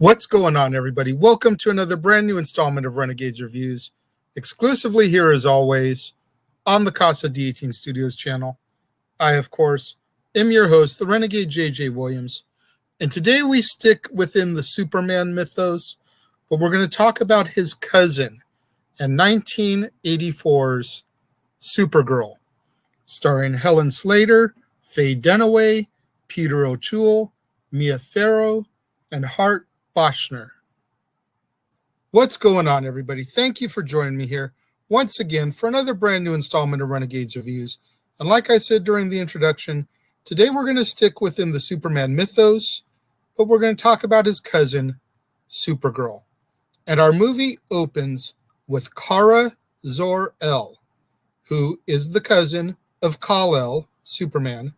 What's going on, everybody? Welcome to another brand new installment of Renegades Reviews, exclusively here as always on the Casa D18 Studios channel. I, of course, am your host, the Renegade J.J. Williams, and today we stick within the Superman mythos, but we're going to talk about his cousin and 1984's Supergirl, starring Helen Slater, Faye Dunaway, Peter O'Toole, Mia Farrow, and Hart Boschner. What's going on, everybody? Thank you for joining me here once again for another brand new installment of Renegades Reviews. And like I said during the introduction, today we're going to stick within the Superman mythos, but we're going to talk about his cousin, Supergirl. And our movie opens with Kara Zor-El, who is the cousin of Kal-El, Superman,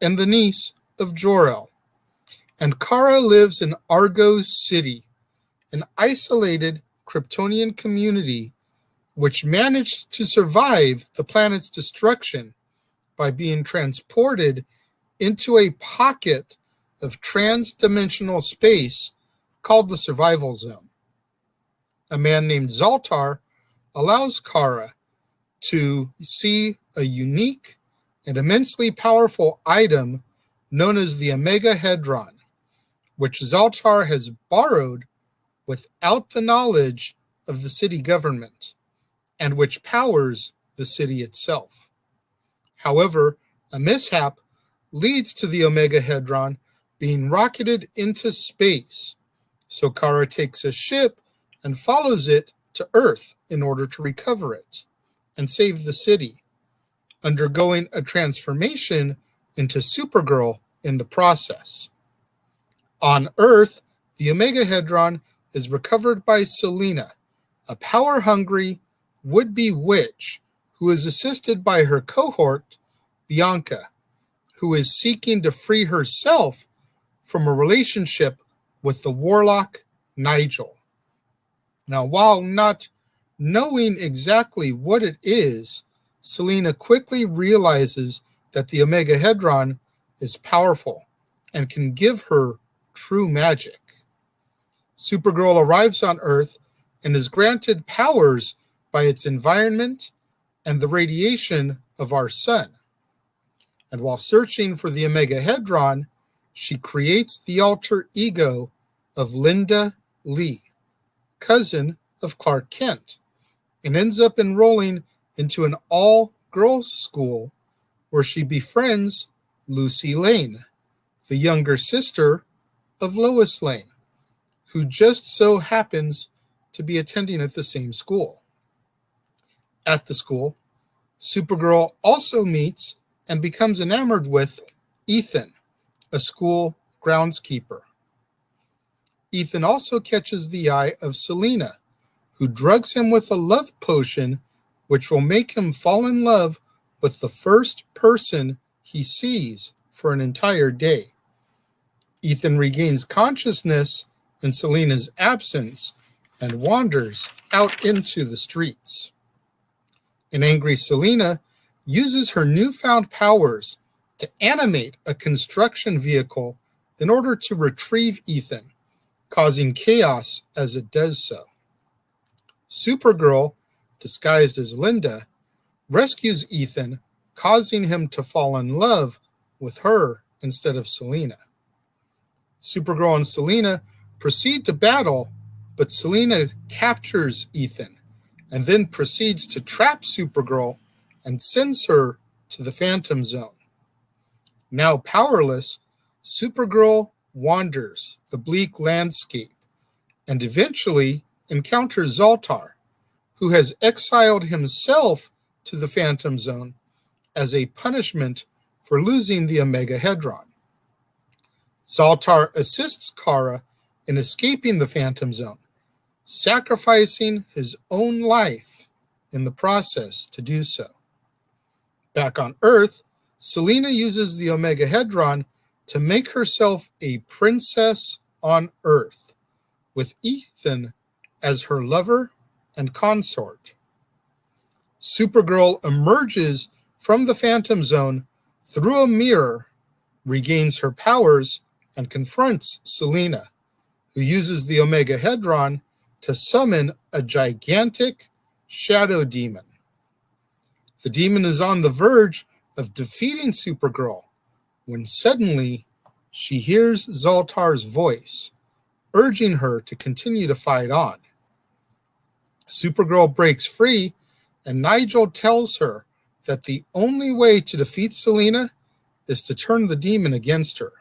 and the niece of Jor-El. And Kara lives in Argos City, an isolated Kryptonian community which managed to survive the planet's destruction by being transported into a pocket of trans-dimensional space called the Survival Zone. A man named Zoltar allows Kara to see a unique and immensely powerful item known as the Omega Hedron, which Zoltar has borrowed without the knowledge of the city government, and which powers the city itself. However, a mishap leads to the Omega Hedron being rocketed into space, so Kara takes a ship and follows it to Earth in order to recover it and save the city, undergoing a transformation into Supergirl in the process. On Earth, the Omega Hedron is recovered by Selena, a power-hungry would-be witch who is assisted by her cohort, Bianca, who is seeking to free herself from a relationship with the warlock, Nigel. Now, while not knowing exactly what it is, Selena quickly realizes that the Omega Hedron is powerful and can give her true magic. Supergirl arrives on Earth and is granted powers by its environment and the radiation of our sun. And while searching for the Omega Hedron, she creates the alter ego of Linda Lee, cousin of Clark Kent, and ends up enrolling into an all-girls school where she befriends Lucy Lane, the younger sister of Lois Lane, who just so happens to be attending at the same school. At the school, Supergirl also meets and becomes enamored with Ethan, a school groundskeeper. Ethan also catches the eye of Selena, who drugs him with a love potion which will make him fall in love with the first person he sees for an entire day. Ethan regains consciousness in Selena's absence and wanders out into the streets. An angry Selena uses her newfound powers to animate a construction vehicle in order to retrieve Ethan, causing chaos as it does so. Supergirl, disguised as Linda, rescues Ethan, causing him to fall in love with her instead of Selena. Supergirl and Selena proceed to battle, but Selena captures Ethan and then proceeds to trap Supergirl and sends her to the Phantom Zone. Now powerless, Supergirl wanders the bleak landscape and eventually encounters Zoltar, who has exiled himself to the Phantom Zone as a punishment for losing the Omega Hedron. Zoltar assists Kara in escaping the Phantom Zone, sacrificing his own life in the process to do so. Back on Earth, Selena uses the Omega Hedron to make herself a princess on Earth, with Ethan as her lover and consort. Supergirl emerges from the Phantom Zone through a mirror, regains her powers, and confronts Selena, who uses the Omega Hedron to summon a gigantic shadow demon. The demon is on the verge of defeating Supergirl when suddenly she hears Zoltar's voice, urging her to continue to fight on. Supergirl breaks free, and Nigel tells her that the only way to defeat Selina is to turn the demon against her.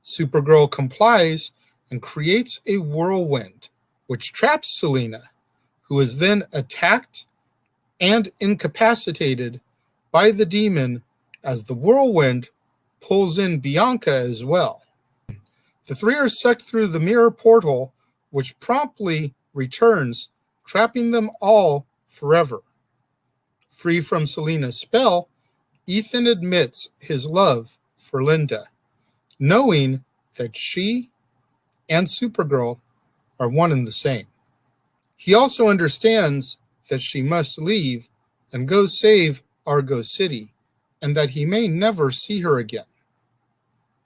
Supergirl complies and creates a whirlwind, which traps Selina, who is then attacked and incapacitated by the demon as the whirlwind pulls in Bianca as well. The three are sucked through the mirror portal, which promptly returns, trapping them all forever. Free from Selina's spell, Ethan admits his love for Linda, knowing that she and Supergirl are one and the same. He also understands that she must leave and go save Argo City, and that he may never see her again.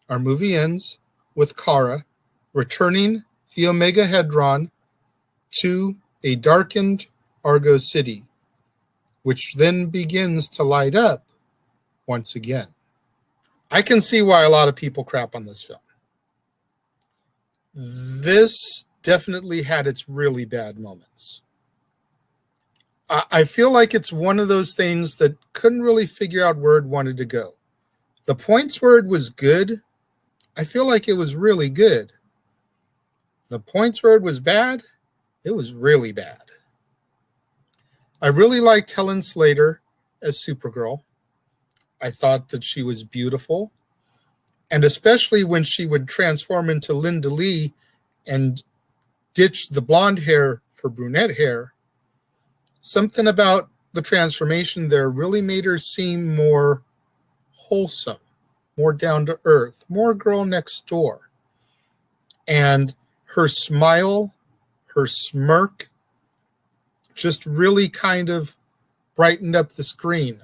Our movie ends with Kara returning the Omega Hedron to a darkened Argo City, which then begins to light up once again. I can see why a lot of people crap on this film. This definitely had its really bad moments. I feel like it's one of those things that couldn't really figure out where it wanted to go. The points where it was good, I feel like it was really good. The points where it was bad, it was really bad. I really liked Helen Slater as Supergirl. I thought that she was beautiful. And especially when she would transform into Linda Lee and ditch the blonde hair for brunette hair, something about the transformation there really made her seem more wholesome, more down to earth, more girl next door. And her smile, her smirk, just really kind of brightened up the screen.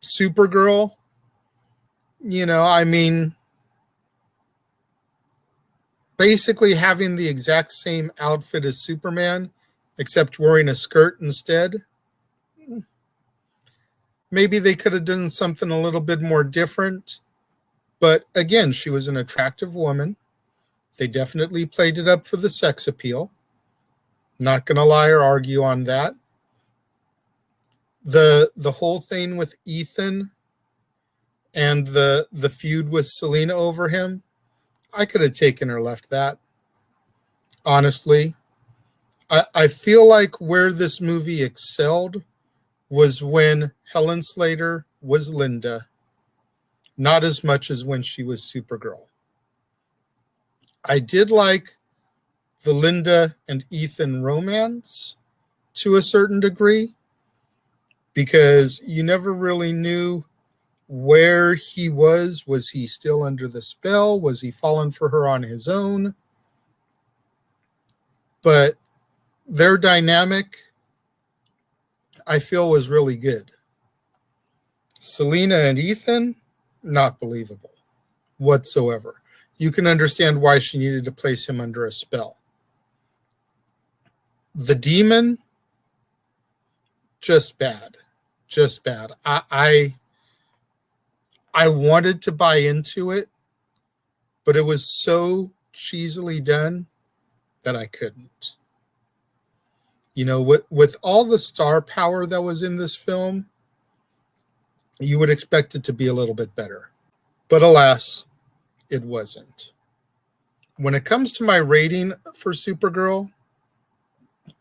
Supergirl, basically having the exact same outfit as Superman, except wearing a skirt instead. Maybe they could have done something a little bit more different. But again, she was an attractive woman. They definitely played it up for the sex appeal. Not going to lie or argue on that. The whole thing with Ethan and the feud with Selina over him, I could have taken or left that. Honestly, I feel like where this movie excelled was when Helen Slater was Linda, not as much as when she was Supergirl. I did like the Linda and Ethan romance to a certain degree, because you never really knew where he was. Was he still under the spell? Was he falling for her on his own? But their dynamic, I feel, was really good. Selina and Ethan, not believable whatsoever. You can understand why she needed to place him under a spell. The demon, just bad. Just bad. I wanted to buy into it, but it was so cheesily done that I couldn't. With all the star power that was in this film, you would expect it to be a little bit better. But alas, it wasn't. When it comes to my rating for Supergirl,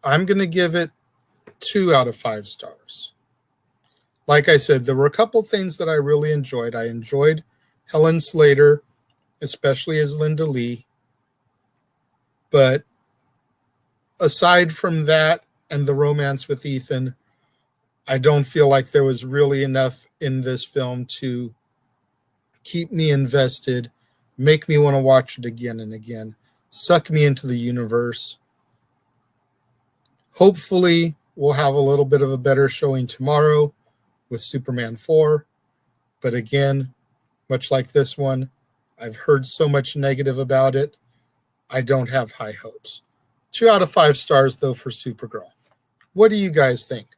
I'm going to give it 2 out of 5 stars. Like I said, there were a couple things that I really enjoyed. I enjoyed Helen Slater, especially as Linda Lee. But aside from that and the romance with Ethan, I don't feel like there was really enough in this film to keep me invested, make me want to watch it again and again, suck me into the universe. Hopefully, we'll have a little bit of a better showing tomorrow with Superman 4. But again, much like this one, I've heard so much negative about it. I don't have high hopes. 2 out of 5 stars, though, for Supergirl. What do you guys think?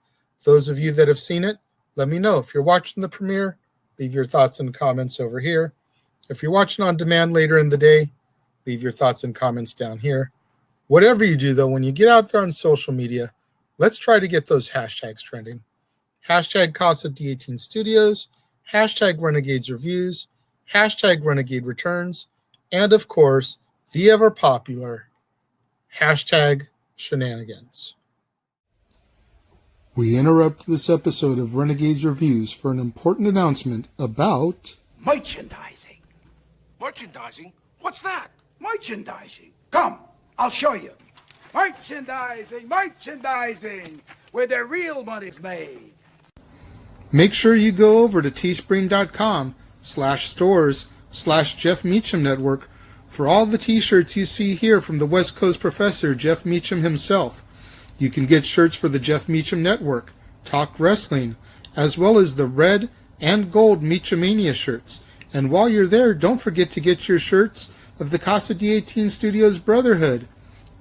Those of you that have seen it, let me know. If you're watching the premiere, leave your thoughts and comments over here. If you're watching on demand later in the day, leave your thoughts and comments down here. Whatever you do, though, when you get out there on social media, let's try to get those hashtags trending. Hashtag Casa D18 Studios, hashtag Renegades Reviews, hashtag Renegade Returns, and of course, the ever popular hashtag Shenanigans. We interrupt this episode of Renegades Reviews for an important announcement about merchandising. Merchandising? What's that? Merchandising. Come, I'll show you. Merchandising, where the real money's made. Make sure you go over to teespring.com/stores/Jeff Meacham Network for all the t-shirts you see here from the West Coast professor, Jeff Meacham himself. You can get shirts for the Jeff Meacham Network, Talk Wrestling, as well as the red and gold Meachamania shirts. And while you're there, don't forget to get your shirts of the Casa D18 Studios Brotherhood,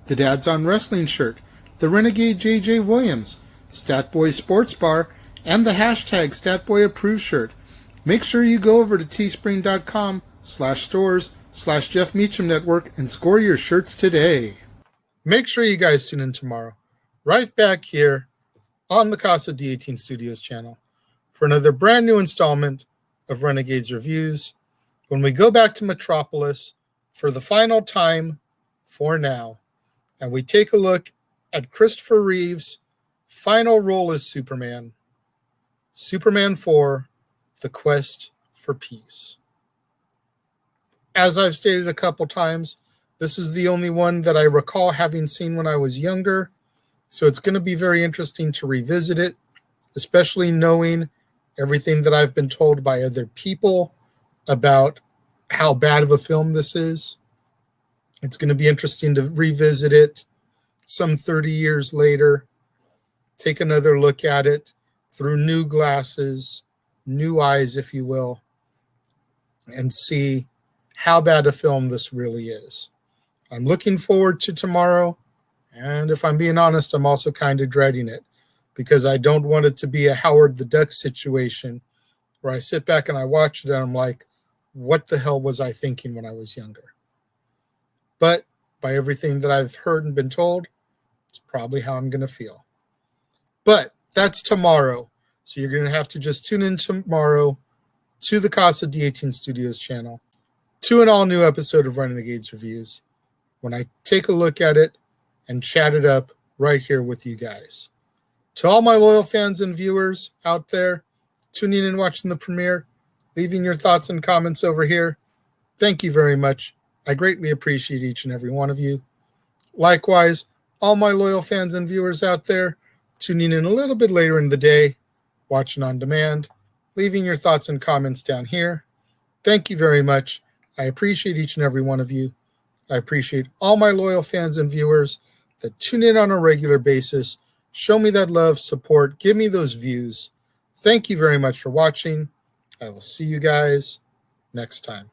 the Dads on Wrestling shirt, the Renegade JJ Williams, Statboy Sports Bar, and the hashtag Statboy Approved shirt. Make sure you go over to teespring.com/stores/Jeff Meacham Network and score your shirts today. Make sure you guys tune in tomorrow, right back here on the Casa D18 Studios channel for another brand new installment of Renegades Reviews when we go back to Metropolis for the final time for now, and we take a look at Christopher Reeve's final role as Superman, Superman 4, The Quest for Peace. As I've stated a couple times, this is the only one that I recall having seen when I was younger, so it's going to be very interesting to revisit it, especially knowing everything that I've been told by other people about how bad of a film this is. It's going to be interesting to revisit it some 30 years later, take another look at it through new glasses, new eyes, if you will, and see how bad a film this really is. I'm looking forward to tomorrow, and if I'm being honest, I'm also kind of dreading it because I don't want it to be a Howard the Duck situation where I sit back and I watch it and I'm like, what the hell was I thinking when I was younger? But by everything that I've heard and been told, it's probably how I'm going to feel. But that's tomorrow. So you're going to have to just tune in tomorrow to the Casa D18 Studios channel to an all-new episode of Renegades Reviews when I take a look at it and chat it up right here with you guys. To all my loyal fans and viewers out there tuning in and watching the premiere, leaving your thoughts and comments over here, thank you very much. I greatly appreciate each and every one of you. Likewise, all my loyal fans and viewers out there tuning in a little bit later in the day, watching on demand, leaving your thoughts and comments down here. Thank you very much. I appreciate each and every one of you. I appreciate all my loyal fans and viewers that tune in on a regular basis, show me that love, support, give me those views. Thank you very much for watching. I will see you guys next time.